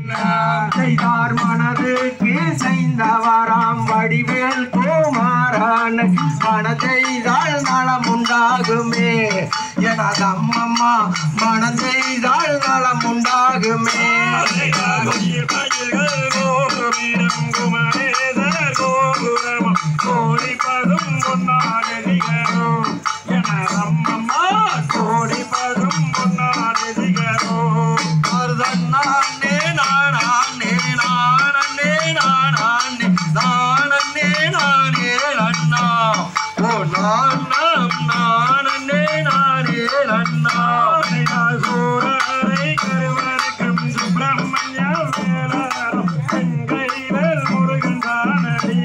செய்தார் மனதுக்கு செய்தவராம் வடிவேல் குமாரன் மனம் செய்தால் நலம் உண்டாகுமே எனது அம்மம்மா மனம் செய்தால் நலம் உண்டாகுமே கோடிப்பதும் பொன்னாடிகரோ எனதம்மம்மா கோடிப்பதும் பொன்னாடிகரோ நானே நானே நானே நானே நானே நானே அண்ணா ஓ நானம் நானே நானே அண்ணா சூரரை கருவருக்கும் சுப்பிரமணிய வேளாரம் செங்கைவேல் முருகன் தானடி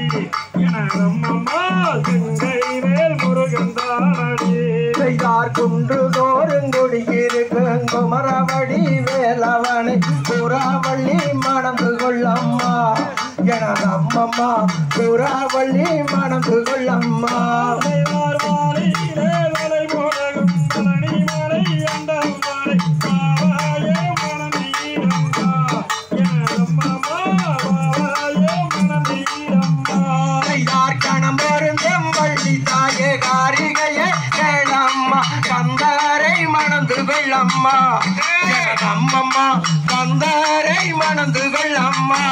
எனதம்மம்மா செங்கைவேல் முருகன் தானடி செய்தார் குன்று தோறும் குடியிருக்கும் குமரவடி வேலவனை புறாவள்ளி மணந்து கொள்ளம்மா எனது அம்மம்மா புறாவள்ளி மணந்து கொள்ளம்மா அம்மா அம்மம்மா கந்தாரை மணந்து கொள்ளம்மா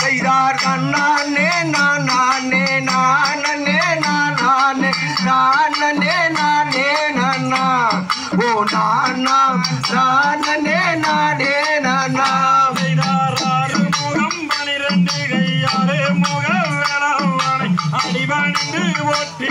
செய்தார் கண்ணானே நானே நானே நானே நானே நானே நானா ஓ நானா நானே நானே நானா அடிபணிந்து ஒட்டி